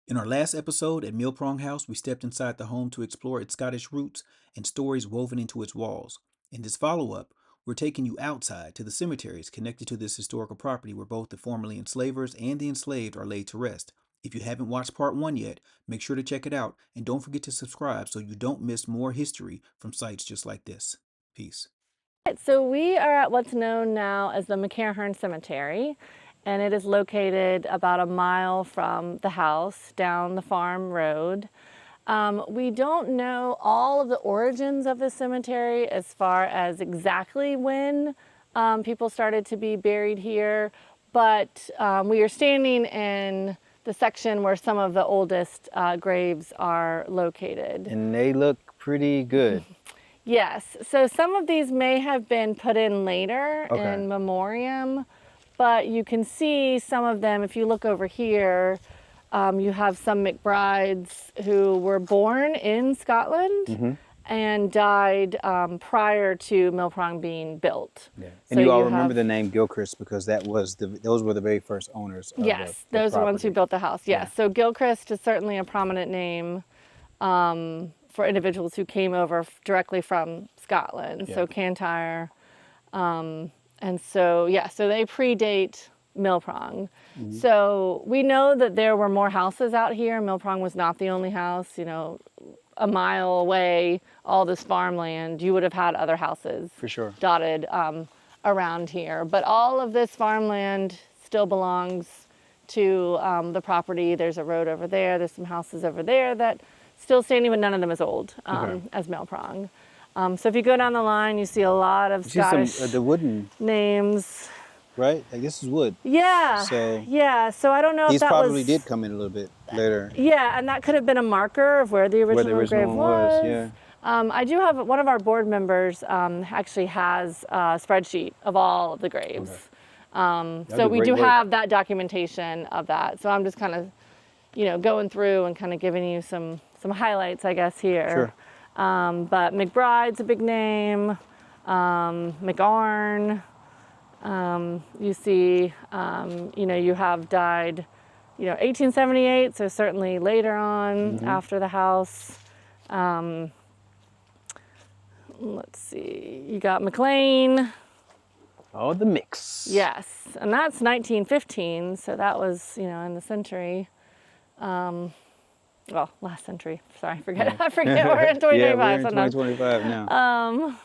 In our last episode at Mill Prong House, we stepped inside the home to explore its Scottish roots and stories woven into its walls. In this follow up, we're taking you outside to the cemeteries connected to this historical property where both the formerly enslavers and the enslaved are laid to rest. If you haven't watched part one yet, make sure to check it out and don't forget to subscribe so you don't miss more history from sites just like this. Peace. So we are at what's known now as the McCharn Cemetery, and it is located about a mile from the house down the farm road. We don't know all of the origins of the cemetery as far as exactly when people started to be buried here, but we are standing in the section where some of the oldest graves are located. And they look pretty good. Yes, so some of these may have been put in later in memoriam, but you can see some of them. If you look over here, you have some McBrides who were born in Scotland and died prior to Mill Prong being built. Yeah. So And you all you remember have- the name Gilchrist because those were the very first owners of Yes, the those are the ones who property. built the house. Yes, Yeah. so Gilchrist is certainly a prominent name for individuals who came over directly from Scotland. Yeah. So Cantyre, and so yeah, so they predate Mill Prong. So we know that there were more houses out here. Mill Prong was not the only house. You know, a mile away, all this farmland, you would have had other houses For sure. dotted around here. But all of this farmland still belongs to the property. There's a road over there. There's some houses over there that still standing, but none of them as old as Mill Prong. So if you go down the line, you see a lot of You see Scottish some the wooden, names. right? Like this is wood. Yeah. So yeah. So I don't know these if that probably was. did come in a little bit later. Yeah, and that could have been a marker of where the original, grave one was. yeah. I do have one of our board members actually has a spreadsheet of all of the graves. So do we great do work. have that documentation of that. So I'm just kind of, going through and kind of giving you some highlights, I guess, here. Sure. But McBride's a big name. McCharn. You see, you have died, 1878, so certainly later on after the house. Let's see, you got McLean. Oh, the mix. Yes, and that's 1915, so that was, in the century. Well, last century. Sorry, I forget we're in 2025. Yeah, we're in sometimes. 2025 now.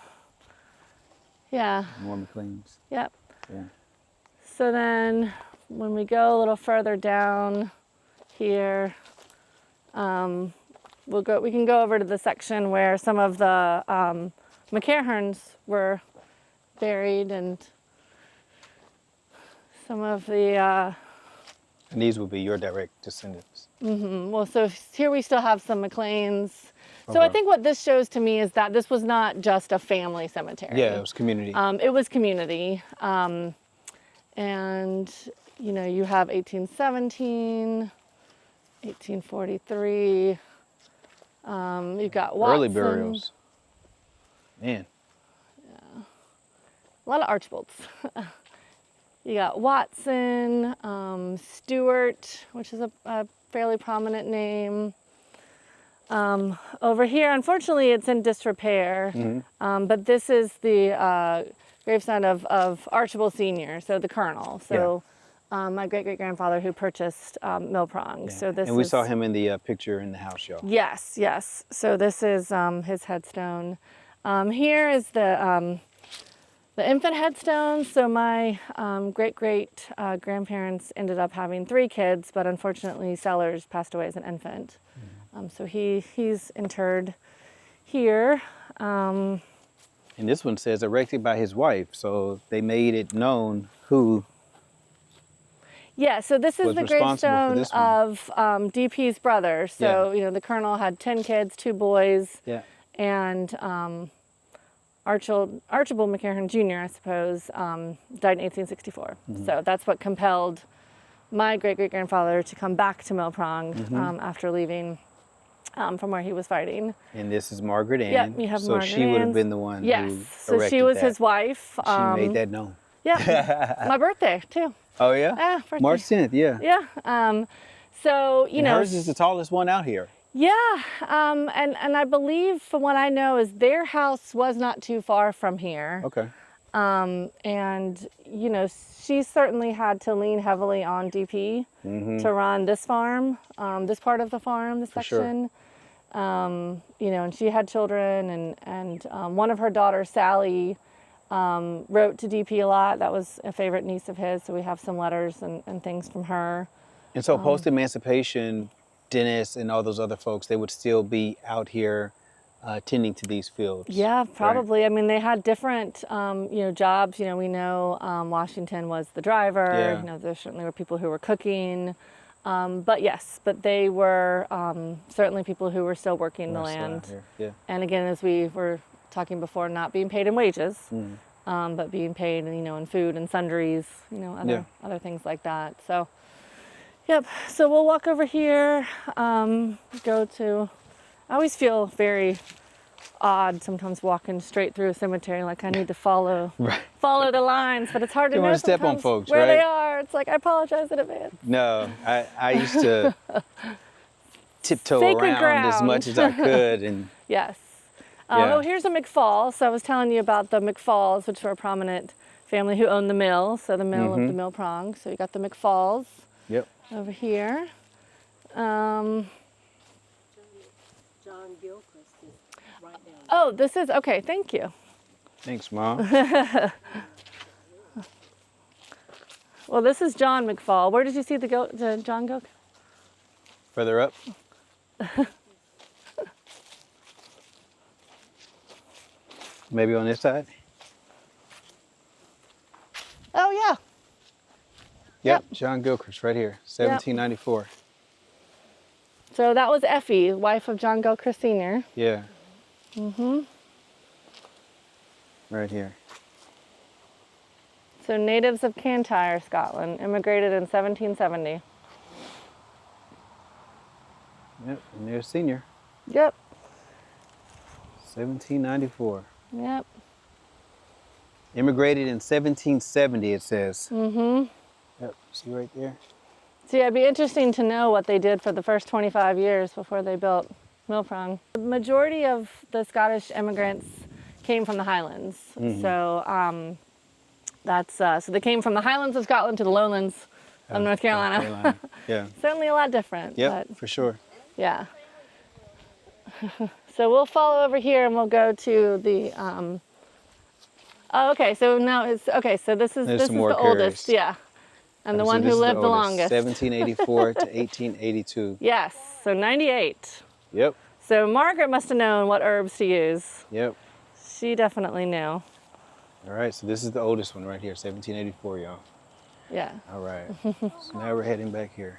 Yeah. More McLean's. Yep. Yeah. So then when we go a little further down here, we can go over to the section where some of the McCharns were buried and some of the, And these will be your direct descendants. well, so here we still have some McLeans. So I Okay. think what this shows to me is that this was not just a family cemetery. Yeah, it was community. It was community. And, you have 1817, 1843. You've got Watson. Early burials. Man. A lot of Archibalds. You got Watson, Stewart, which is a fairly prominent name. Over here, unfortunately, it's in disrepair, but this is the gravesite of Archibald Sr., so the Colonel. So my great-great-grandfather who purchased Mill Prong. Yeah. So this and we is, saw him in the picture in the house, y'all. Yes, yes. So this is his headstone. Here is the infant headstone. So my great-great-grandparents ended up having 3 kids, but unfortunately Sellers passed away as an infant. So he's interred here. And this one says erected by his wife, so they made it known who. Yeah, so this is Was the responsible for gravestone this one. of DP's brother. So, the Colonel had 10 kids, 2 boys, Yeah. and Archibald McCharn Jr., I suppose, died in 1864. So that's what compelled my great-great-grandfather to come back to Mill Prong after leaving from where he was fighting. And this is Margaret Ann. Yep, you have so Margaret she would have Ann's. been the one Yes, who so she erected was that. his wife. She made that known. Yeah, my birthday too. Oh yeah? Yeah, birthday. March 10th, yeah. Yeah. So, you And know, hers is the tallest one out here. yeah, and I believe from what I know is their house was not too far from here. Okay. And, you know, she certainly had to lean heavily on DP to run this farm, this part of the farm, this For sure. section. You know, and she had children, and one of her daughters, Sally, wrote to DP a lot. That was a favorite niece of his, so we have some letters and things from her. And so post-emancipation, Dennis and all those other folks, they would still be out here tending to these fields. Yeah, right? probably. I mean, they had different, you know, jobs. You know, we know Washington was the driver. Yeah. You know, there certainly were people who were cooking. But yes, but they were certainly people who were still working the We're still out land. here. Yeah. And again, as we were talking before, not being paid in wages, but being paid, you know, in food and sundries, you know, other things like that. So, yep. So we'll walk over here, go to. I always feel very odd sometimes walking straight through a cemetery, like I need to follow follow the lines, but it's hard to You know wanna step on sometimes folks, where they right? are. It's like I apologize in advance. No, I used to tiptoe Sacred around as ground. much as I could, and Yes. Yeah. Oh, here's a McFall. So I was telling you about the McFalls, which were a prominent family who owned the mill. So the mill of the Mill Prong. So you got the McFalls yep. over here. John Gilchrist is right down there. Oh, this is okay. Thank you. Thanks, Mom. Well, this is John McFall. Where did you see the John Gilchrist? Further up. Maybe on this side. Oh yeah. Yep. John Gilchrist, right here, 1794. So that was Effie, wife of John Gilchrist Sr. Yeah. Right here. So natives of Cantyre, Scotland, immigrated in 1770. Yep. And there's Senior, Yep. 1794. Yep. Immigrated in 1770, it says. Yep. See right there. So yeah, it'd be interesting to know what they did for the first 25 years before they built Mill Prong. The majority of the Scottish immigrants came from the Highlands. So that's so they came from the Highlands of Scotland to the lowlands of North Carolina. Yeah. Certainly a lot different. Yep. But For sure. yeah. So we'll follow over here and we'll go to the. Oh, okay. So now it's okay. So this is There's this some is more the oldest, carriers. yeah, and the So one this who is lived the oldest, longest. 1784 to 1882. Yes. So 98. Yep. So Margaret must have known what herbs to use. Yep. She definitely knew. All right. So this is the oldest one right here, 1784, y'all. Yeah. All right. So now we're heading back here.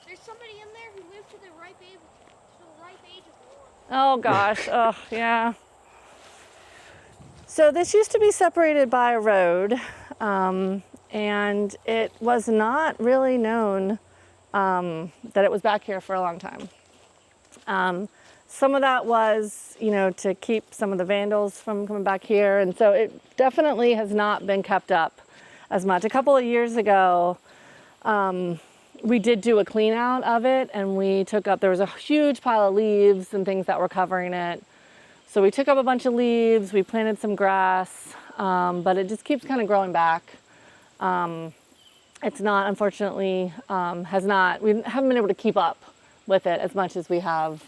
There's somebody in there who lived to the ripe age of war. Oh gosh. Oh yeah. So this used to be separated by a road, and it was not really known that it was back here for a long time. Some of that was, you know, to keep some of the vandals from coming back here, and so it definitely has not been kept up as much. A couple of years ago, we did do a clean out of it, and we took up, there was a huge pile of leaves and things that were covering it. So we took up a bunch of leaves, we planted some grass, but it just keeps kind of growing back. It's not, unfortunately, we haven't been able to keep up with it as much as we have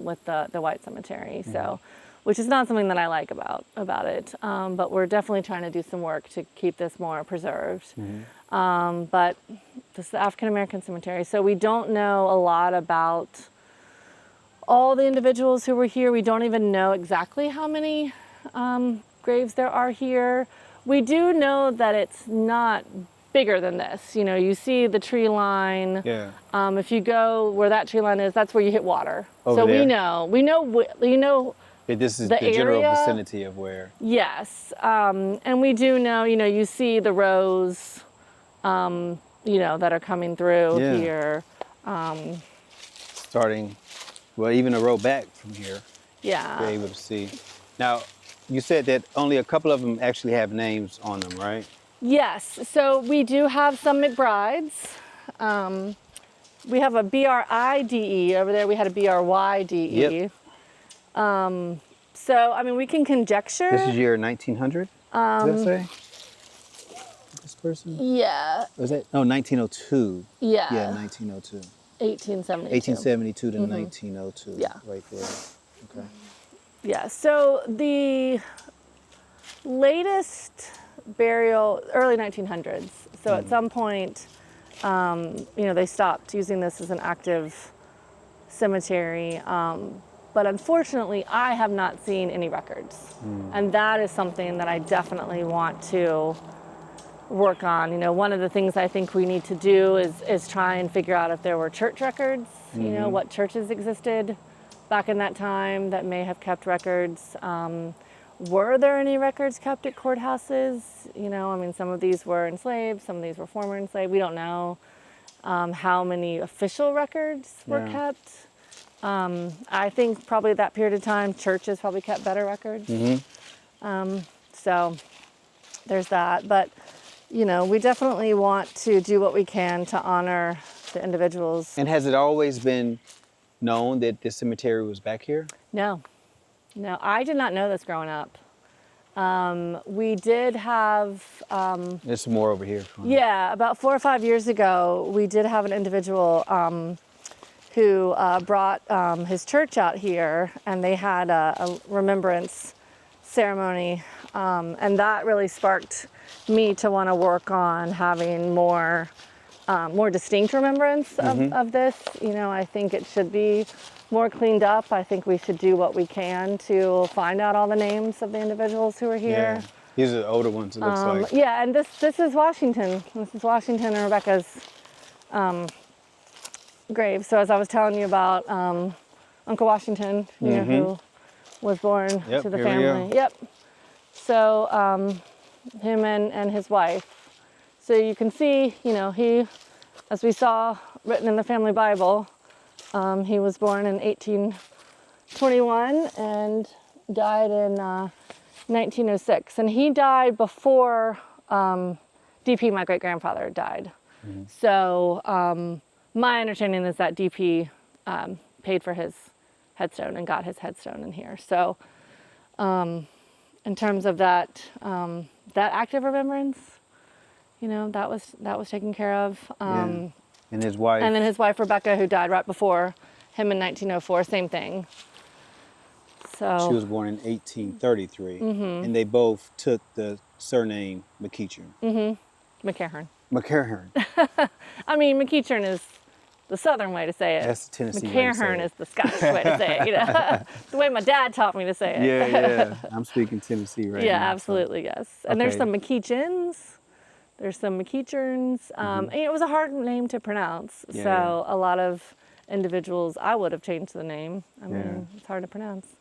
with the White Cemetery. So, which is not something that I like about it. But we're definitely trying to do some work to keep this more preserved. But this is the African American Cemetery. So we don't know a lot about all the individuals who were here. We don't even know exactly how many graves there are here. We do know that it's not bigger than this. You know, you see the tree line. Yeah. If you go where that tree line is, that's where you hit water. Over so there? we know. This is The the general area- vicinity of where. Yes, and we do know. You know, you see the rows. You know, that are coming through Yeah. here. Starting, well, even a row back from here, Yeah. you're able to see. Now, you said that only a couple of them actually have names on them, right? Yes, so we do have some McBrides. we have a BRIDE. Over there we had a BRYDE. Yep. So, I mean, we can conjecture. This is year 1900, does that say? This person? Yeah. Was that? No, 1902. Yeah. Yeah, 1902. 1872. 1872 to 1902. Yeah. Right there. Okay. Yeah, so the latest burial, early 1900s. So at some point, they stopped using this as an active cemetery. But unfortunately, I have not seen any records. And that is something that I definitely want to work on. One of the things I think we need to do is try and figure out if there were church records, what churches existed back in that time that may have kept records. Were there any records kept at courthouses? Some of these were enslaved, some of these were former enslaved. We don't know how many official records were kept. I think probably at that period of time, churches probably kept better records. So there's that. But, we definitely want to do what we can to honor the individuals. And has it always been known that this cemetery was back here? No, I did not know this growing up. We did have... There's some more over here. Yeah, about 4 or 5 years ago, we did have an individual who brought his church out here, and they had a remembrance ceremony, and that really sparked me to want to work on having more distinct remembrance of this. I think it should be more cleaned up. I think we should do what we can to find out all the names of the individuals who are here. Yeah. These are the older ones, it looks like. Yeah, and this is Washington. This is Washington and Rebecca's grave. So as I was telling you about Uncle Washington, who was born to the family. Yep. So him and his wife. So you can see, he, as we saw written in the family Bible, he was born in 1821 and died in 1906. And he died before DP, my great-grandfather, died. So my understanding is that DP paid for his headstone and got his headstone in here. So in terms of that active remembrance, that was taken care of. And his wife. And then his wife, Rebecca, who died right before him in 1904, same thing. So She was born in 1833, and they both took the surname McCharn. McCharn. McCharn. McCharn is the southern way to say it. That's the Tennessee way to say McCharn it. is the Scottish way to say it. The way my dad taught me to say it. Yeah. I'm speaking Tennessee right now. Yeah, absolutely, yes. And there's Okay. some McCharns. There's some McCharns. And it was a hard name to pronounce. Yeah, So a lot of individuals, I would have changed the name. It's hard to pronounce.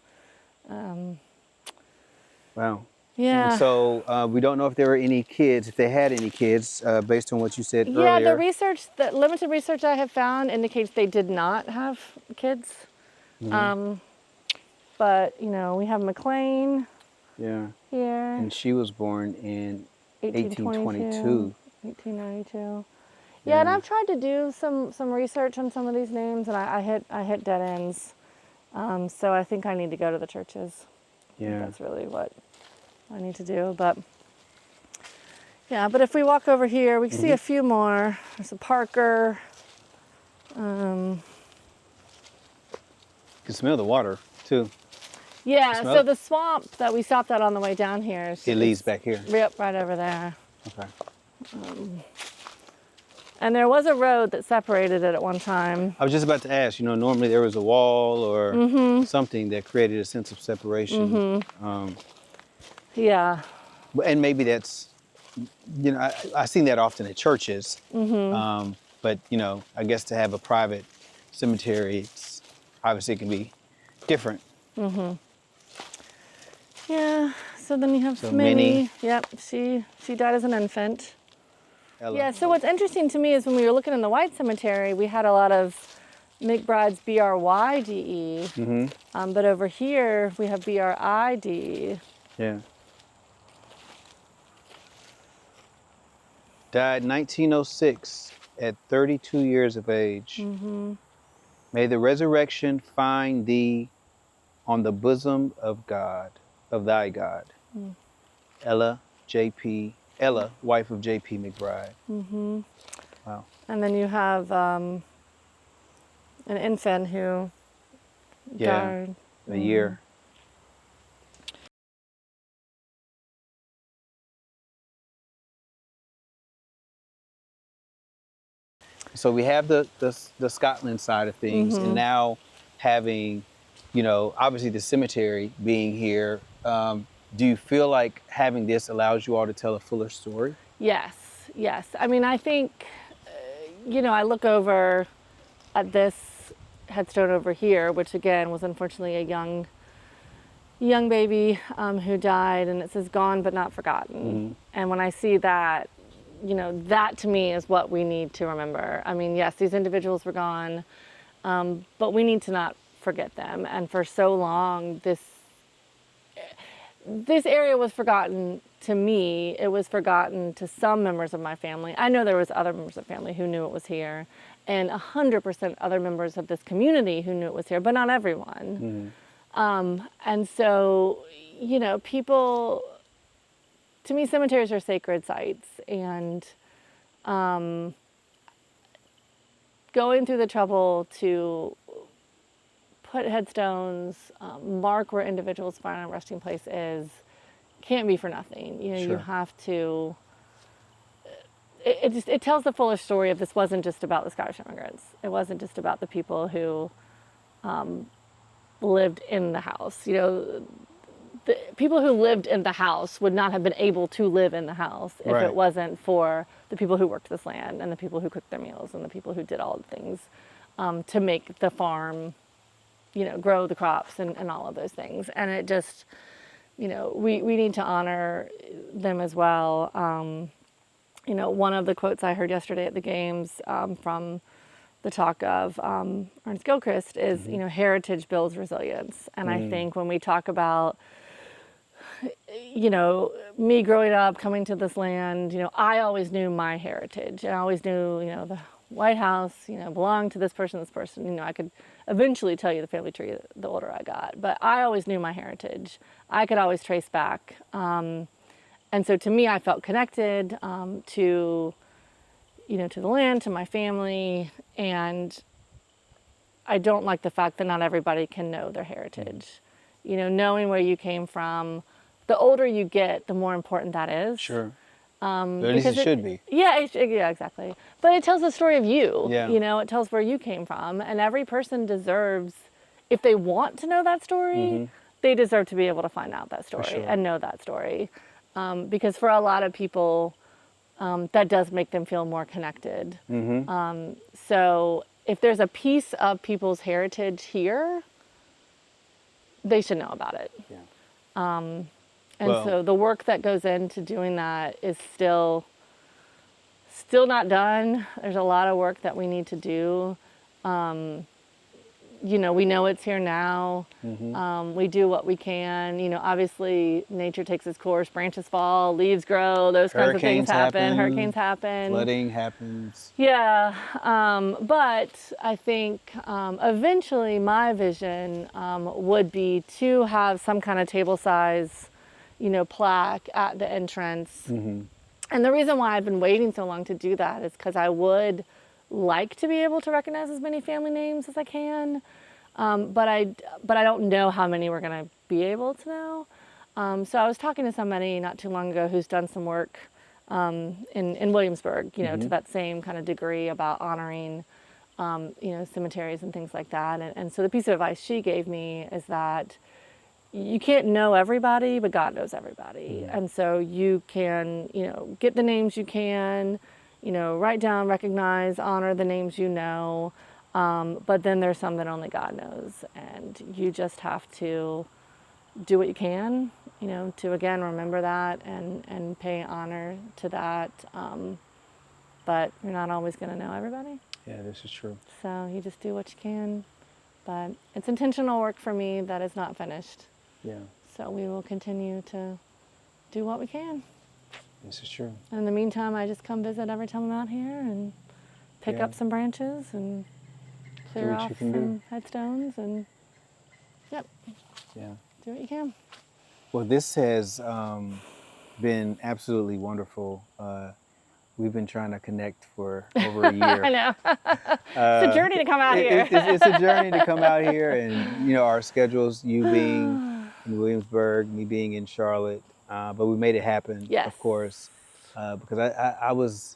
Wow. Yeah. And so we don't know if there were any kids, if they had any kids, based on what you said Yeah, earlier. the limited research I have found indicates they did not have kids. But, we have McLean Yeah. here. And she was born in 1822. 1892. Yeah, and I've tried to do some research on some of these names, and I hit dead ends. So I think I need to go to the churches. I think Yeah. that's really what I need to do. But yeah, but if we walk over here, we can see a few more. There's a Parker. You can smell the water too. Yeah, smell so it? the swamp that we stopped at on the way down here. It leads back here. Yep, right over there. Okay. And there was a road that separated it at one time. I was just about to ask, normally there was a wall or something that created a sense of separation. Yeah. And maybe that's, I've seen that often at churches. But, I guess to have a private cemetery, obviously it can be different. Yeah, so then you have So Minnie. Minnie. Yep, she died as an infant. Ella. Yeah, so what's interesting to me is when we were looking in the white cemetery, we had a lot of McBride's BRYDE. But over here, we have BRID. Yeah. Died 1906. at 32 years of age. Mm-hmm. May the resurrection find thee on the bosom of God, of thy God. Ella, wife of J.P. McBride. Mm-hmm. Wow. And then you have an infant who Yeah, died. a year. So we have the Scotland side of things, and now having, obviously the cemetery being here. Do you feel like having this allows you all to tell a fuller story? Yes, yes. I mean, I think, I look over at this headstone over here, which again was unfortunately a young baby who died, and it says "gone but not forgotten." Mm-hmm. And when I see that, that to me is what we need to remember. I mean, yes, these individuals were gone, but we need to not forget them. And for so long, this area was forgotten to me. It was forgotten to some members of my family. I know there was other members of family who knew it was here, and 100% other members of this community who knew it was here, but not everyone. And so, people, to me, cemeteries are sacred sites, and going through the trouble to put headstones, mark where individuals' final resting place is, can't be for nothing. You Sure. have to. It tells the fuller story of this wasn't just about the Scottish immigrants. It wasn't just about the people who lived in the house. The people who lived in the house would not have been able to live in the house if Right. it wasn't for the people who worked this land and the people who cooked their meals and the people who did all the things to make the farm, grow the crops and all of those things. And it just, we need to honor them as well. One of the quotes I heard yesterday at the games from the talk of Ernst Gilchrist is, heritage builds resilience. And I think when we talk about, me growing up, coming to this land, I always knew my heritage. I always knew, the White House, belonged to this person, this person. I could eventually tell you the family tree the older I got, but I always knew my heritage. I could always trace back. And so to me, I felt connected to the land, to my family, and I don't like the fact that not everybody can know their heritage. Knowing where you came from, the older you get, the more important that is. Sure. But at least it should be. Yeah, yeah, exactly. But it tells the story of you. Yeah. It tells where you came from, and every person deserves, if they want to know that story, they deserve to be able to find out that story sure. and know that story. Because for a lot of people, that does make them feel more connected. So if there's a piece of people's heritage here, they should know about it. Yeah. And so the work that goes into doing that is still not done. There's a lot of work that we need to do. We know it's here now. We do what we can. Obviously nature takes its course. Branches fall, leaves grow, those kinds of things happen. Hurricanes happen. Flooding happens. Yeah, but I think eventually my vision would be to have some kind of table size, plaque at the entrance. And the reason why I've been waiting so long to do that is because I would like to be able to recognize as many family names as I can, but I don't know how many we're going to be able to know. So I was talking to somebody not too long ago who's done some work in Williamsburg, to that same kind of degree about honoring, cemeteries and things like that. And so the piece of advice she gave me is that you can't know everybody, but God knows everybody. And so you can, get the names you can, write down, recognize, honor the names you know. But then there's some that only God knows. And you just have to do what you can, to again remember that and pay honor to that. But you're not always going to know everybody. Yeah, this is true. So you just do what you can. But it's intentional work for me that is not finished. Yeah, So we will continue to do what we can. this is true. And in the meantime, I just come visit every time I'm out here and pick Yeah. up some branches and clear what off you can do. some headstones and, yep, Yeah. do what you can. Well, this has been absolutely wonderful. We've been trying to connect for over a year. I know. It's a journey to come out here. It's a journey to come out here, and our schedules, you being in Williamsburg, me being in Charlotte, but we made it happen, Yes. of course, because I was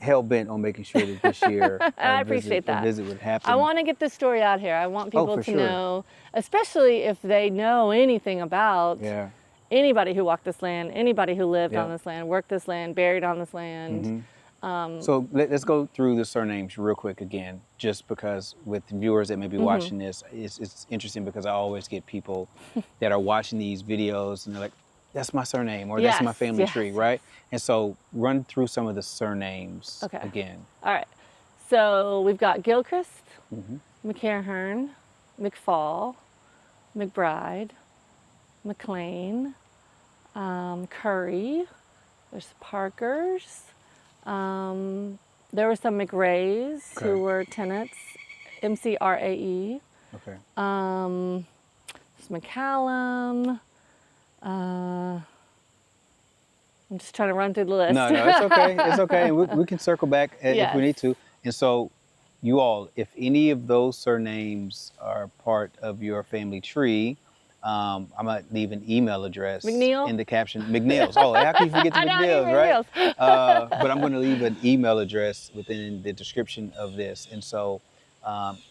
hell bent on making sure that this year I appreciate that. a visit would happen. I want to get this story out here. I want people for to sure. know, especially if they know anything about Yeah. anybody who walked this land, anybody who lived Yeah. on this land, worked this land, buried on this land. So let's go through the surnames real quick again, just because with viewers that may be watching this, it's interesting because I always get people that are watching these videos and they're like, that's my surname or that's my Yes, family yes. tree, right? And so run through some of the surnames Okay. again. All right. So we've got Gilchrist, McCharn, McFall, McBride, McLean, Curry. There's Parkers. There were some McRaes Okay. who were tenants, MCRAE. Okay. There's McCallum. I'm just trying to run through the list. No, it's okay. It's okay. And we can circle back if Yes. we need to. And so you all, if any of those surnames are part of your family tree, I might leave an email address McNeil? in the caption. McNeil's. Oh, how can you forget the I know, McNeil's, right? McNeil's. But I'm going to leave an email address within the description of this. And so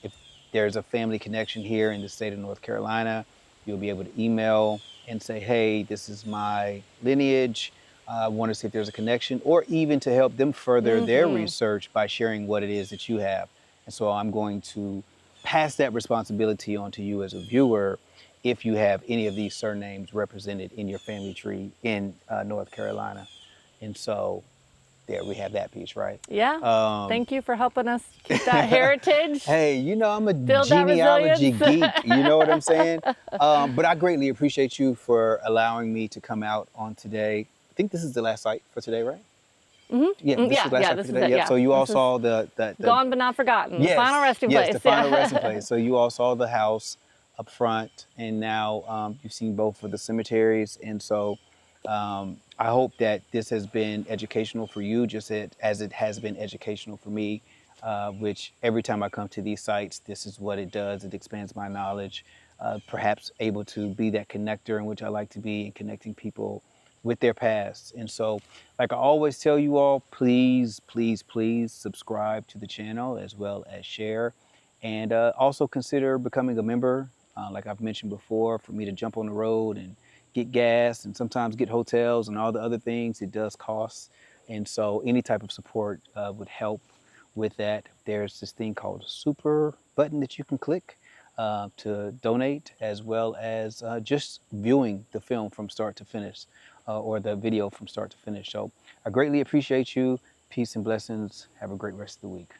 if there's a family connection here in the state of North Carolina, you'll be able to email and say, hey, this is my lineage. I want to see if there's a connection, or even to help them further their research by sharing what it is that you have. And so I'm going to pass that responsibility on to you as a viewer if you have any of these surnames represented in your family tree in North Carolina. And so there we have that piece, right? Yeah. Thank you for helping us keep that heritage. Hey, I'm a Build that genealogy resilience. geek, you know what I'm saying? But I greatly appreciate you for allowing me to come out on today. I think this is the last site for today, right? Yeah, this is the last site for today. it, Yep. yeah. So you all This is saw the Gone but not forgotten. yes, The final resting yes, place. the final yeah. resting place. So you all saw the house up front, and now you've seen both of the cemeteries. And so I hope that this has been educational for you, just as it has been educational for me, which every time I come to these sites, this is what it does. It expands my knowledge, perhaps able to be that connector in which I like to be in connecting people with their past. And so, like I always tell you all, please, please, please subscribe to the channel as well as share. And also consider becoming a member, like I've mentioned before, for me to jump on the road and get gas and sometimes get hotels and all the other things. It does cost. And so any type of support would help with that. There's this thing called a super button that you can click to donate, as well as just viewing the film from start to finish. Or the video from start to finish. So I greatly appreciate you. Peace and blessings. Have a great rest of the week.